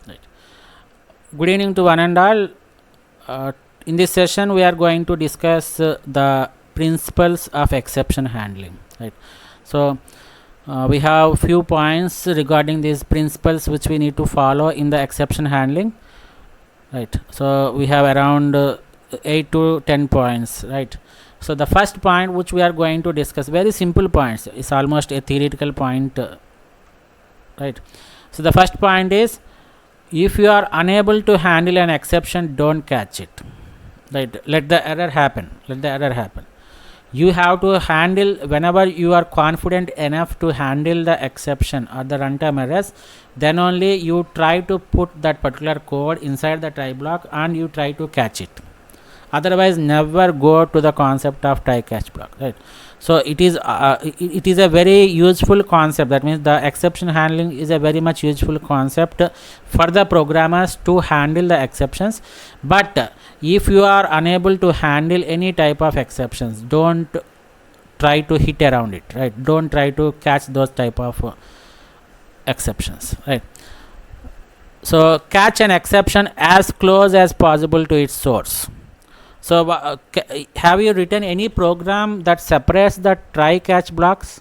Right. Good evening to one and all. In this session, we are going to discuss the principles of exception handling. Right. So we have few points regarding these principles which we need to follow in the exception handling. Right. So we have around 8 to 10 points. Right. So the first point which we are going to discuss, very simple points, is almost a theoretical point. Right. So the first point is, if you are unable to handle an exception, don't catch it. Right. Let the error happen. You have to handle, whenever you are confident enough to handle the exception or the runtime errors, then only you try to put that particular code inside the try block and you try to catch it. Otherwise, never go to the concept of try catch block. Right. So it is a very useful concept. That means the exception handling is a very much useful concept for the programmers to handle the exceptions. But if you are unable to handle any type of exceptions, don't try to hit around it. Right. Don't try to catch those type of exceptions. Right. So catch an exception as close as possible to its source. So have you written any program that separates the try catch blocks?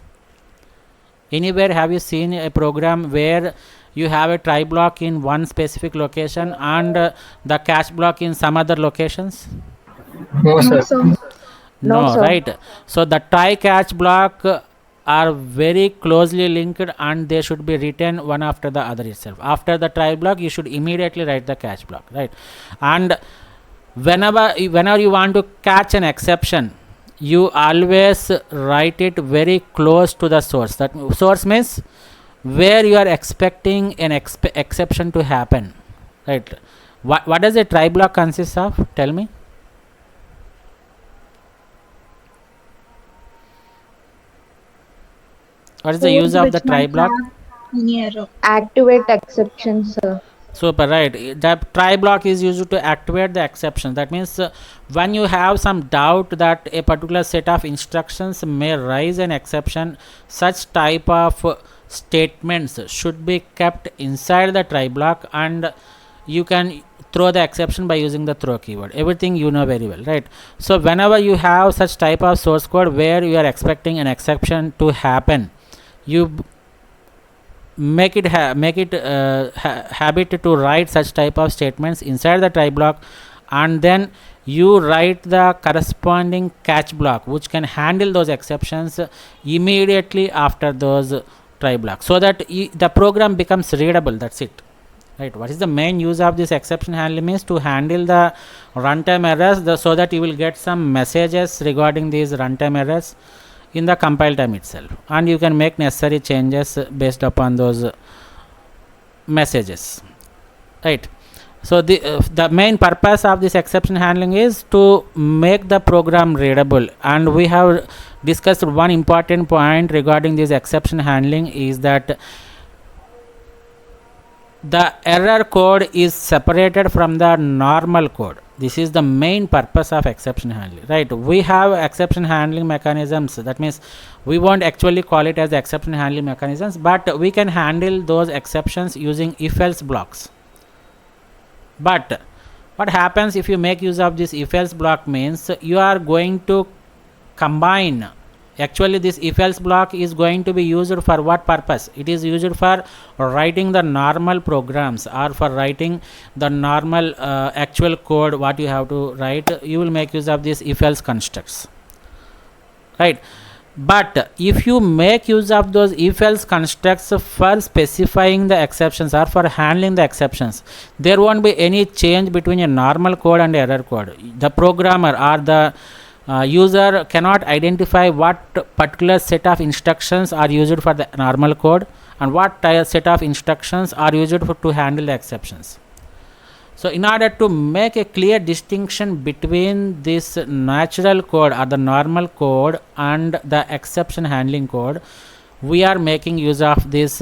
Anywhere have you seen a program where you have a try block in one specific location and the catch block in some other locations? No, sir. No, No, sir. right? So the try catch block are very closely linked and they should be written one after the other itself. After the try block, you should immediately write the catch block, right? And whenever you want to catch an exception, you always write it very close to the source. That source means where you are expecting an exception to happen, right? What does a try block consist of? Tell me. What is the use of the try block? Activate exceptions, sir. Super, right? The try block is used to activate the exception. That means when you have some doubt that a particular set of instructions may raise an exception, such type of statements should be kept inside the try block, and you can throw the exception by using the throw keyword. Everything you know very well, right? So whenever you have such type of source code where you are expecting an exception to happen, you make it habit to write such type of statements inside the try block, and then you write the corresponding catch block which can handle those exceptions immediately after those try blocks, so that the program becomes readable. That's it, right? What is the main use of this exception handling is to handle the runtime errors, so that you will get some messages regarding these runtime errors in the compile time itself, and you can make necessary changes based upon those messages, right? So the main purpose of this exception handling is to make the program readable, and we have discussed one important point regarding this exception handling is that the error code is separated from the normal code. This is the main purpose of exception handling, right? We have exception handling mechanisms. That means we won't actually call it as exception handling mechanisms, but we can handle those exceptions using if else blocks. But what happens if you make use of this if else block means you are going to combine. Actually, this if else block is going to be used for what purpose? It is used for writing the normal programs, or for writing the normal actual code what you have to write. You will make use of this if else constructs, right? But if you make use of those if else constructs for specifying the exceptions or for handling the exceptions, there won't be any change between a normal code and error code. The programmer or the user cannot identify what particular set of instructions are used for the normal code and what set of instructions are used to handle the exceptions. So in order to make a clear distinction between this natural code or the normal code and the exception handling code, we are making use of this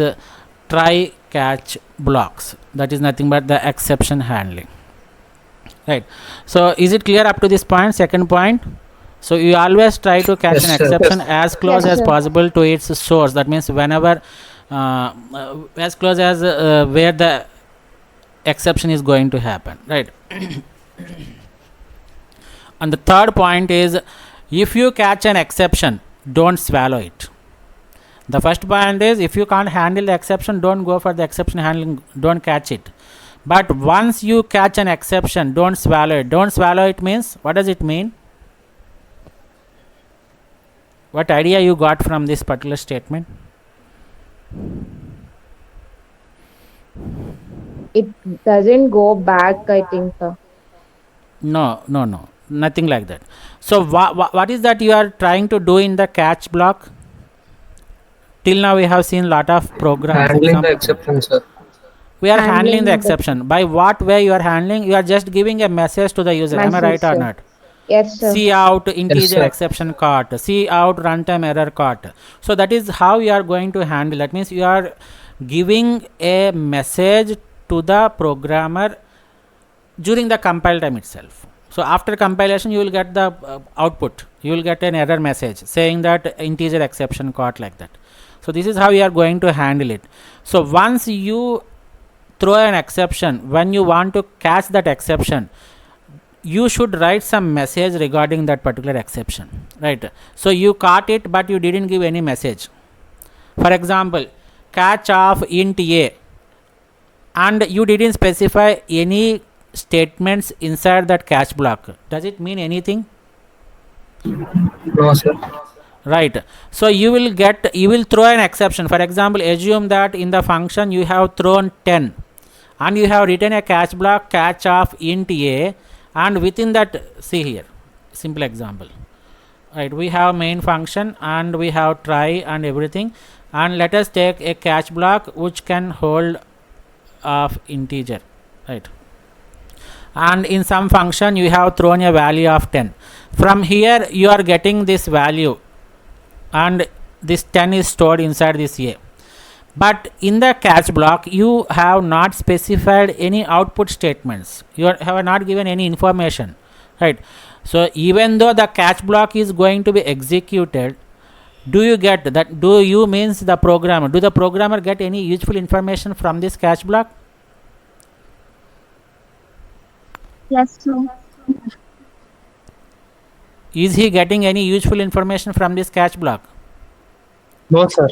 try catch blocks. That is nothing but the exception handling, right? So is it clear up to this point? Second point, so you always try to catch an exception as close as possible to its source. That means whenever as close as where the exception is going to happen, right? And the third point is, if you catch an exception, don't swallow it. The first point is, if you can't handle the exception, don't go for the exception handling, don't catch it. But once you catch an exception, don't swallow it. Don't swallow it means, what does it mean? What idea you got from this particular statement? It doesn't go back, I think, sir. No, nothing like that. So what is that you are trying to do in the catch block? Till now we have seen lot of programs. Handling the exception, sir. We are handling Handling the the- exception. By what way you are handling? You are just giving a message to the user. Am I Message, right or sir. not? Yes, sir. See out integer sir. exception caught. See out runtime error caught. So that is how you are going to handle. That means you are giving a message to the programmer during the compile time itself. So after compilation you will get the output. You will get an error message saying that integer exception caught, like that. So this is how you are going to handle it. So once you throw an exception, when you want to catch that exception, you should write some message regarding that particular exception, right? So you caught it but you didn't give any message. For example, catch of int a, and you didn't specify any statements inside that catch block. Does it mean anything? No, sir. Right. So you will throw an exception. For example, assume that in the function you have thrown 10 and you have written a catch block, catch of int a, and within that, see here, simple example, right? We have main function and we have try and everything, and let us take a catch block which can hold of integer, right? And in some function you have thrown a value of 10. From here you are getting this value, and this 10 is stored inside this a. But in the catch block you have not specified any output statements. You have not given any information, right? So even though the catch block is going to be executed, do you get that? Do you means the programmer? Do the programmer get any useful information from this catch block? Yes, sir. Is he getting any useful information from this catch block? No, sir.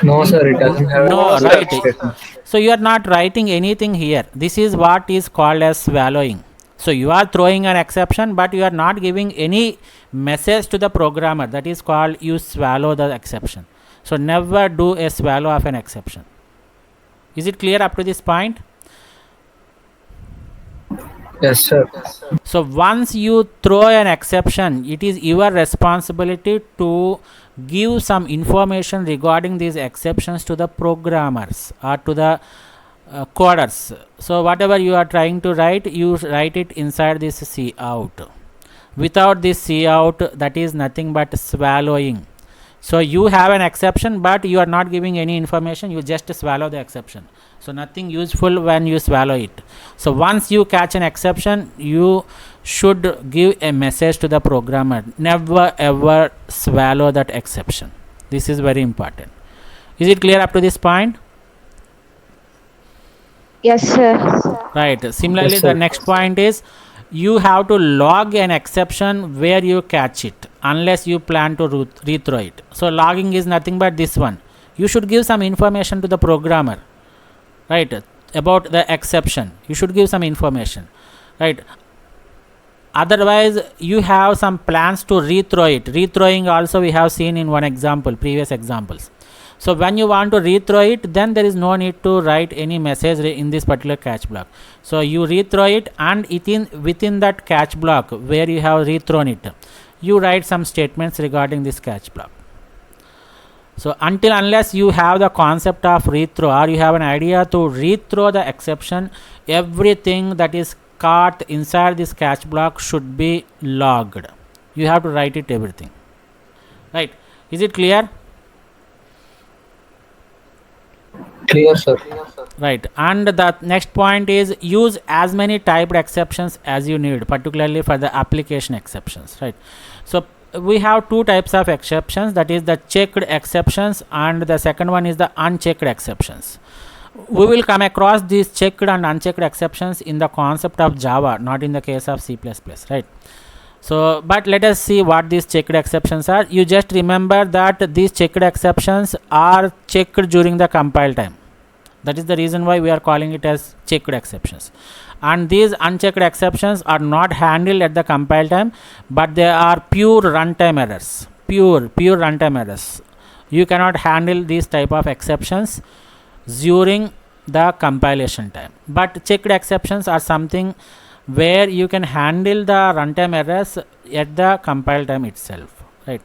No, sir. It doesn't have No, any right. statement. So you are not writing anything here. This is what is called as swallowing. So you are throwing an exception but you are not giving any message to the programmer. That is called you swallow the exception. So never do a swallow of an exception. Is it clear up to this point? Yes, sir. So once you throw an exception, it is your responsibility to give some information regarding these exceptions to the programmers or to the coders. So whatever you are trying to write, you write it inside this cout. Without this cout, that is nothing but swallowing. So you have an exception but you are not giving any information, you just swallow the exception. So nothing useful when you swallow it. So once you catch an exception, you should give a message to the programmer. Never ever swallow that exception. This is very important. Is it clear up to this point? Yes, sir. Right. Similarly, Yes, the sir. next point is you have to log an exception where you catch it, unless you plan to rethrow it. So logging is nothing but this one. You should give some information to the programmer, right, about the exception. You should give some information, right? Otherwise you have some plans to rethrow it. Rethrowing also we have seen in one example, previous examples. So when you want to rethrow it, then there is no need to write any message in this particular catch block. So you rethrow it, and within that catch block where you have rethrown it, you write some statements regarding this catch block. So unless you have the concept of rethrow, or you have an idea to rethrow the exception, everything that is caught inside this catch block should be logged. You have to write it everything, right? Is it clear? Clear, sir. Right. And the next point is use as many typed exceptions as you need, particularly for the application exceptions, right? So we have two types of exceptions, that is the checked exceptions and the second one is the unchecked exceptions. we will come across these checked and unchecked exceptions in the concept of Java, not in the case of C++, right? So, but let us see what these checked exceptions are. You just remember that these checked exceptions are checked during the compile time. That is the reason why we are calling it as checked exceptions. And these unchecked exceptions are not handled at the compile time, but they are pure runtime errors. Pure runtime errors. You cannot handle these type of exceptions during the compilation time. But checked exceptions are something where you can handle the runtime errors at the compile time itself, right?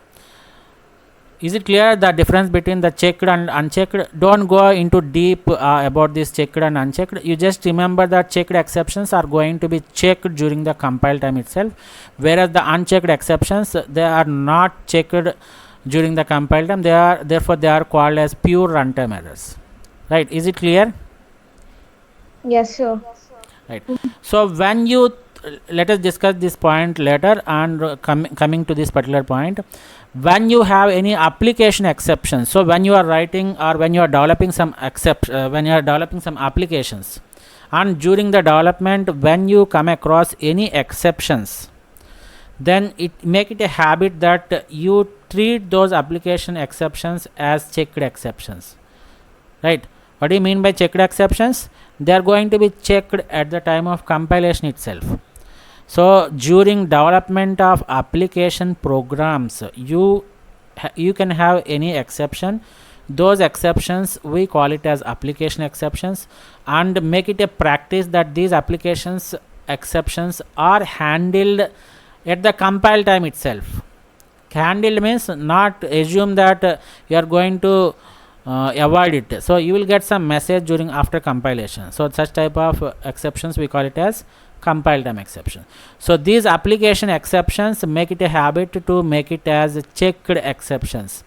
Is it clear the difference between the checked and unchecked? Don't go into deep about this checked and unchecked. You just remember that checked exceptions are going to be checked during the compile time itself, whereas the unchecked exceptions, they are not checked during the compile time. Therefore they are called as pure runtime errors, right? Is it clear? Yes, sir. Right. So when you let us discuss this point later, and coming to this particular point, when you have any application exceptions, so when you are writing or when you are developing some when you are developing some applications, and during the development when you come across any exceptions, then it make it a habit that you treat those application exceptions as checked exceptions, right? What do you mean by checked exceptions? They are going to be checked at the time of compilation itself. So during development of application programs, you can have any exception. Those exceptions we call it as application exceptions, and make it a practice that these applications exceptions are handled at the compile time itself. Handled means not assume that you are going to avoid it. So you will get some message during after compilation. So such type of exceptions we call it as compile time exception. So these application exceptions make it a habit to make it as checked exceptions,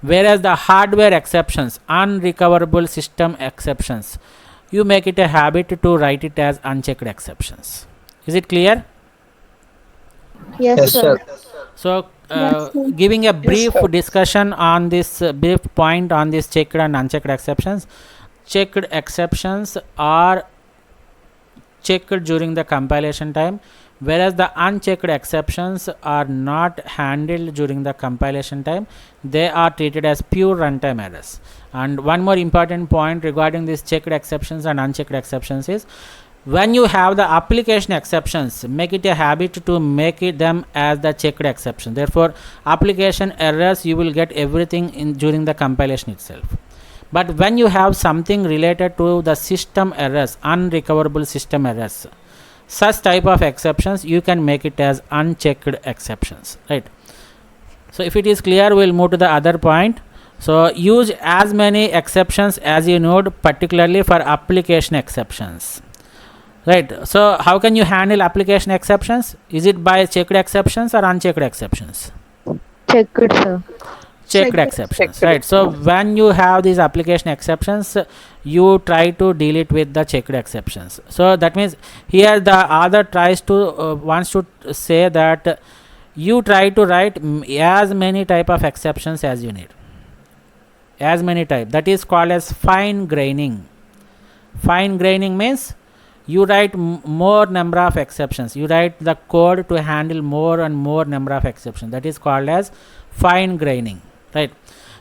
whereas the hardware exceptions, unrecoverable system exceptions, you make it a habit to write it as unchecked exceptions. Is it clear? Yes, Yes, sir. sir. So Yes, sir. giving a brief sir. discussion on this brief point on this checked and unchecked exceptions. Checked exceptions are checked during the compilation time, whereas the unchecked exceptions are not handled during the compilation time. They are treated as pure runtime errors. And one more important point regarding these checked exceptions and unchecked exceptions is, when you have the application exceptions, make it a habit to make it them as the checked exception. Therefore application errors, you will get everything in during the compilation itself. But when you have something related to the system errors, unrecoverable system errors, such type of exceptions, you can make it as unchecked exceptions, right? So if it is clear, we'll move to the other point. So use as many exceptions as you need, particularly for application exceptions, right? So how can you handle application exceptions? Is it by checked exceptions or unchecked exceptions? Checked, sir. Checked exceptions, right? So when you have these application exceptions, you try to deal it with the checked exceptions. So that means here the author tries to wants to say that you try to write as many type of exceptions as you need, as many type. That is called as fine graining. Fine graining means you write more number of exceptions. You write the code to handle more and more number of exceptions. That is called as fine graining, right?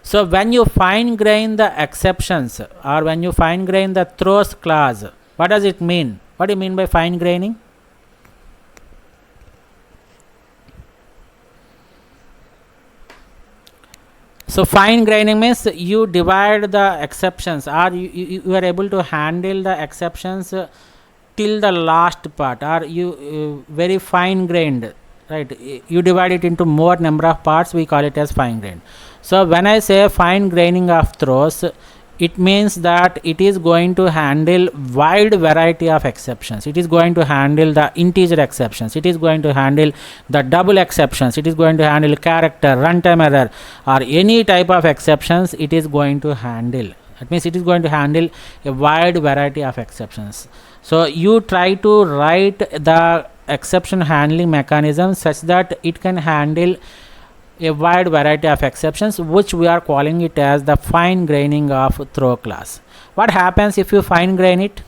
So when you fine grain the exceptions, or when you fine grain the throws clause, what does it mean? What do you mean by fine graining? So fine graining means you divide the exceptions, or you are able to handle the exceptions till the last part, or you very fine grained, right? You divide it into more number of parts, we call it as fine grained. So when I say fine graining of throws, it means that it is going to handle wide variety of exceptions. It is going to handle the integer exceptions, it is going to handle the double exceptions, it is going to handle character, runtime error, or any type of exceptions it is going to handle. That means it is going to handle a wide variety of exceptions. So you try to write the exception handling mechanism such that it can handle a wide variety of exceptions, which we are calling it as the fine graining of throw class. What happens if you fine grain it?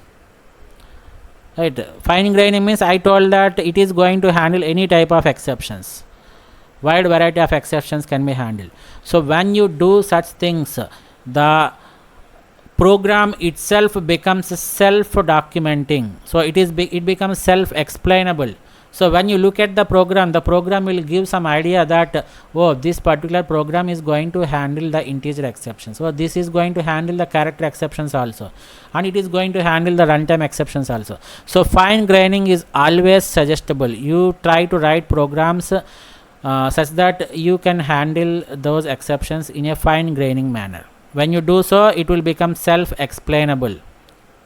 Right, fine graining means I told that it is going to handle any type of exceptions. Wide variety of exceptions can be handled. So when you do such things, the program itself becomes self-documenting. So it becomes self-explainable. So when you look at the program will give some idea that, oh, this particular program is going to handle the integer exceptions. So this is going to handle the character exceptions also, and it is going to handle the runtime exceptions also. So fine graining is always suggestible. You try to write programs such that you can handle those exceptions in a fine graining manner. When you do so, it will become self-explainable,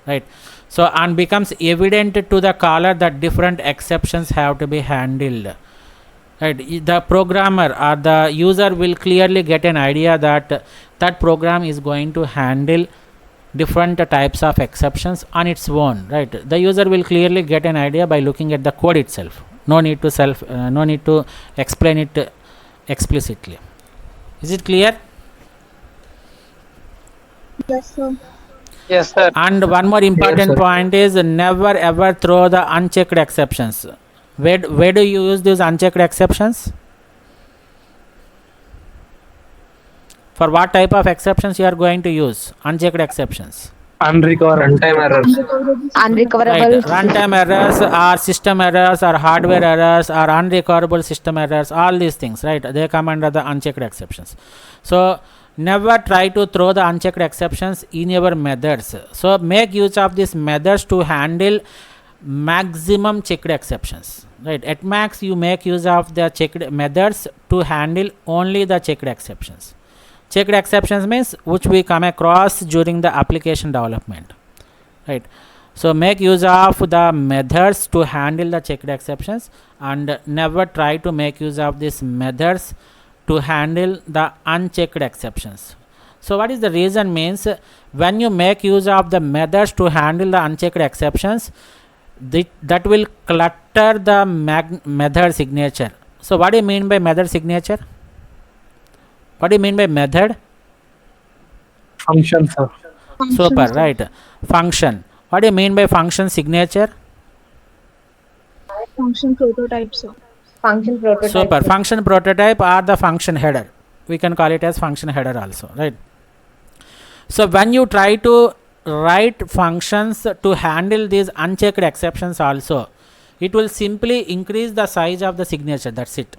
right? So and becomes evident to the caller that different exceptions have to be handled, right? The programmer or the user will clearly get an idea that that program is going to handle different types of exceptions on its own, right? The user will clearly get an idea by looking at the code itself. No need to explain it explicitly. Is it clear? Yes, sir. Yes, sir. And one more important Yes, sir. point is never ever throw the unchecked exceptions. Where do you use these unchecked exceptions? For what type of exceptions you are going to use unchecked exceptions? Unrecoverable runtime errors. Unrecoverable. Right. Runtime errors or system errors or hardware errors or unrecoverable system errors, all these things, right? They come under the unchecked exceptions. So never try to throw the unchecked exceptions in your methods. So make use of these methods to handle maximum checked exceptions, right? At max you make use of the checked methods to handle only the checked exceptions. Checked exceptions means which we come across during the application development, right? So make use of the methods to handle the checked exceptions, and never try to make use of these methods to handle the unchecked exceptions. So what is the reason means, when you make use of the methods to handle the unchecked exceptions, that will clutter the method signature. So what do you mean by method signature? What do you mean by method? Function, sir. Super, right? Function. What do you mean by function signature? Function prototype, sir. Function prototype. Super. Function prototype or the function header. We can call it as function header also, right? So when you try to write functions to handle these unchecked exceptions also, it will simply increase the size of the signature. That's it,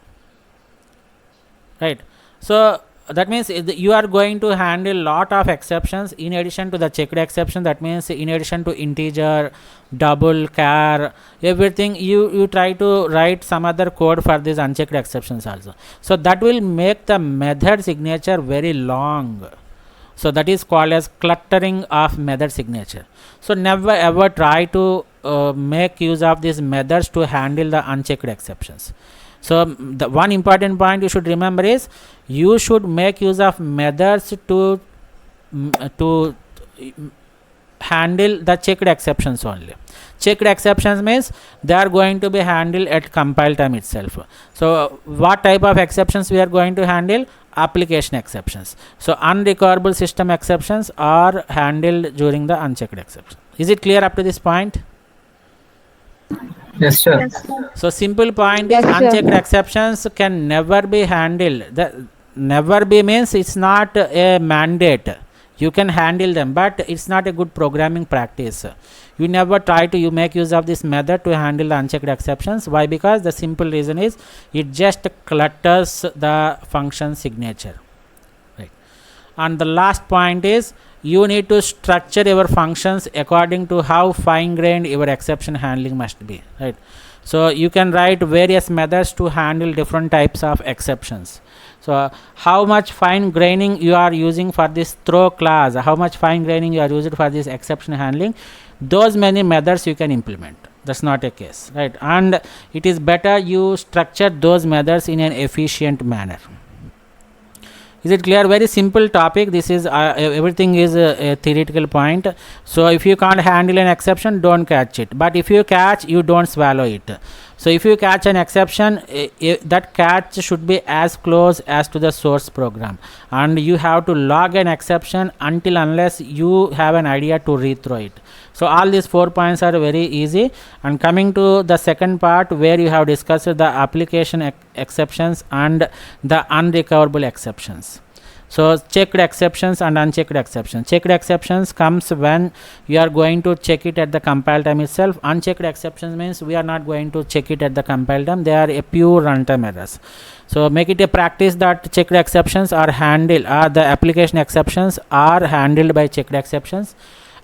right? So that means you are going to handle lot of exceptions in addition to the checked exception. That means in addition to integer, double, char, everything, you try to write some other code for these unchecked exceptions also. So that will make the method signature very long. So that is called as cluttering of method signature. So never ever try to make use of these methods to handle the unchecked exceptions. So the one important point you should remember is, you should make use of methods to handle the checked exceptions only. Checked exceptions means they are going to be handled at compile time itself. So what type of exceptions we are going to handle? Application exceptions. So unrecoverable system exceptions are handled during the unchecked exception. Is it clear up to this point? Yes, sir. Yes, sir. So simple point Yes, is, sir. unchecked exceptions can never be handled. The never be means it's not a mandate. You can handle them, but it's not a good programming practice. You never try to make use of this method to handle the unchecked exceptions. Why? Because the simple reason is it just clutters the function signature, right? And the last point is, you need to structure your functions according to how fine-grained your exception handling must be, right? So you can write various methods to handle different types of exceptions. So how much fine graining you are using for this throw class, how much fine graining you are using for this exception handling, those many methods you can implement. That's not a case, right? And it is better you structure those methods in an efficient manner. Is it clear? Very simple topic. This is everything is a theoretical point. So if you can't handle an exception, don't catch it. But if you catch, you don't swallow it. So if you catch an exception, that catch should be as close as to the source program, and you have to log an exception until unless you have an idea to rethrow it. So all these 4 points are very easy. And coming to the second part, where you have discussed the application exceptions and the unrecoverable exceptions. So checked exceptions and unchecked exceptions. Checked exceptions comes when you are going to check it at the compile time itself. Unchecked exceptions means we are not going to check it at the compile time. They are a pure runtime errors. So make it a practice that checked exceptions are handled, the application exceptions are handled by checked exceptions,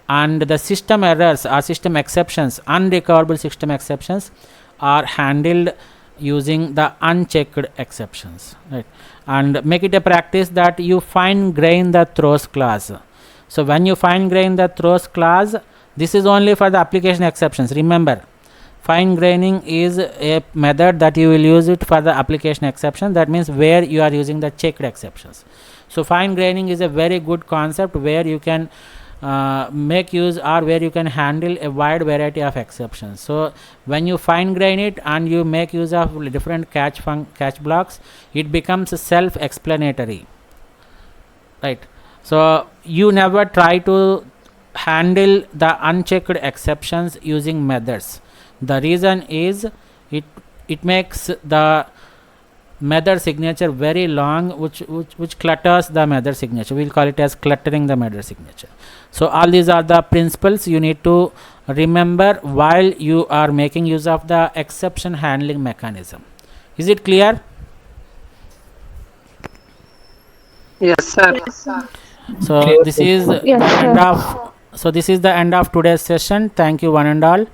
and the system errors or system exceptions, unrecoverable system exceptions, are handled using the unchecked exceptions, right? And make it a practice that you fine grain the throws class. So when you fine grain the throws class, this is only for the application exceptions. Remember, fine graining is a method that you will use it for the application exception. That means where you are using the checked exceptions. So fine graining is a very good concept where you can make use, or where you can handle a wide variety of exceptions. So when you fine grain it and you make use of different catch blocks, it becomes self-explanatory, right? So you never try to handle the unchecked exceptions using methods. The reason is it makes the method signature very long, which clutters the method signature. We'll call it as cluttering the method signature. So all these are the principles you need to remember while you are making use of the exception handling mechanism. Is it clear? Yes, sir. So Clear, this sir. is Yes, the sir. end of, so this is the end of today's session. Thank you one and all.